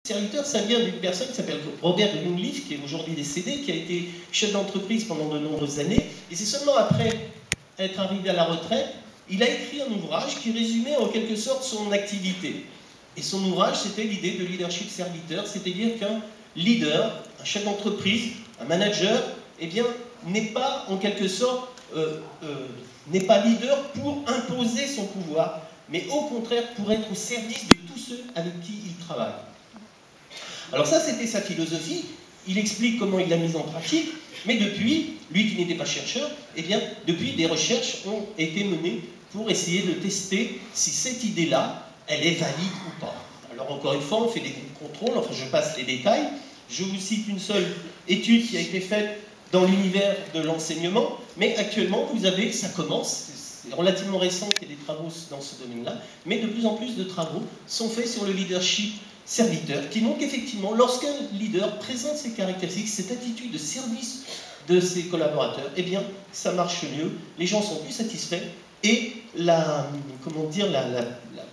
Serviteur, ça vient d'une personne qui s'appelle Robert Greenleaf, qui est aujourd'hui décédé, qui a été chef d'entreprise pendant de nombreuses années. Et c'est seulement après être arrivé à la retraite, il a écrit un ouvrage qui résumait en quelque sorte son activité. Et son ouvrage, c'était l'idée de leadership serviteur, c'est-à-dire qu'un leader, un chef d'entreprise, un manager, eh bien, n'est pas en quelque sorte, n'est pas leader pour imposer son pouvoir, mais au contraire pour être au service de tous ceux avec qui il travaille. Alors ça, c'était sa philosophie, il explique comment il l'a mise en pratique, mais depuis, lui qui n'était pas chercheur, eh bien, depuis, des recherches ont été menées pour essayer de tester si cette idée-là, elle est valide ou pas. Alors encore une fois, on fait des contrôles, enfin je passe les détails, je vous cite une seule étude qui a été faite dans l'univers de l'enseignement, mais actuellement, vous avez, ça commence, c'est relativement récent qu'il y ait des travaux dans ce domaine-là, mais de plus en plus de travaux sont faits sur le leadership serviteur, qui montre qu'effectivement, lorsqu'un leader présente ces caractéristiques, cette attitude de service de ses collaborateurs, eh bien, ça marche mieux, les gens sont plus satisfaits et la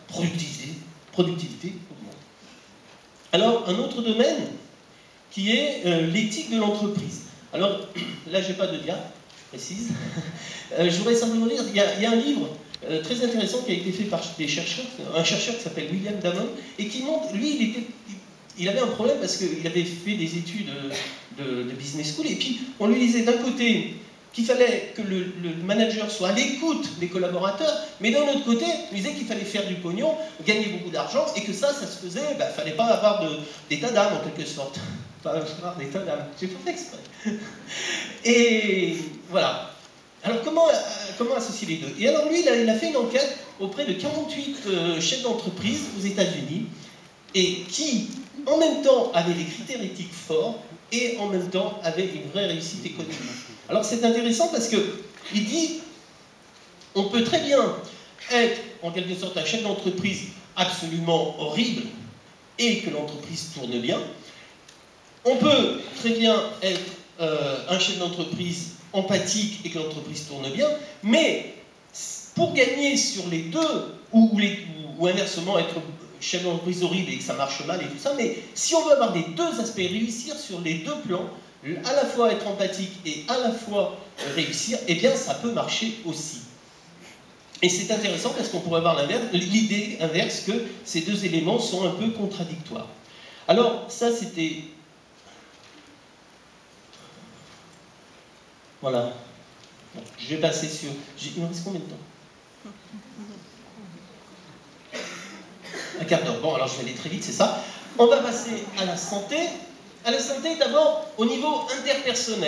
productivité augmente. Alors, un autre domaine qui est l'éthique de l'entreprise. Alors, là, je n'ai pas de dia précise. Je voudrais simplement dire, il y a un livre très intéressant qui a été fait par des chercheurs, un chercheur qui s'appelle William Damon, et qui montre, lui, il avait un problème parce qu'il avait fait des études de business school, et puis on lui disait d'un côté qu'il fallait que le manager soit à l'écoute des collaborateurs, mais d'un autre côté, il disait qu'il fallait faire du pognon, gagner beaucoup d'argent, et que ça se faisait, il ne fallait pas avoir d'état d'âme en quelque sorte. Pas avoir d'état d'âme, j'ai pas fait exprès. Et voilà. Alors comment associer les deux? Et alors lui, il a fait une enquête auprès de 48 chefs d'entreprise aux États-Unis, et qui, en même temps, avaient des critères éthiques forts, et en même temps, avaient une vraie réussite économique. Alors c'est intéressant parce qu'il dit, on peut très bien être, en quelque sorte, un chef d'entreprise absolument horrible, et que l'entreprise tourne bien. On peut très bien être un chef d'entreprise empathique et que l'entreprise tourne bien, mais pour gagner sur les deux, ou inversement être chef d'entreprise horrible et que ça marche mal et tout ça, mais si on veut avoir les deux aspects, réussir sur les deux plans, à la fois être empathique et à la fois réussir, eh bien ça peut marcher aussi. Et c'est intéressant parce qu'on pourrait avoir l'idée inverse que ces deux éléments sont un peu contradictoires. Alors ça c'était... Voilà. Bon, je vais passer sur... Il me reste combien de temps? Un quart d'heure. Bon, alors je vais aller très vite, c'est ça. On va passer à la santé. À la santé, d'abord, au niveau interpersonnel.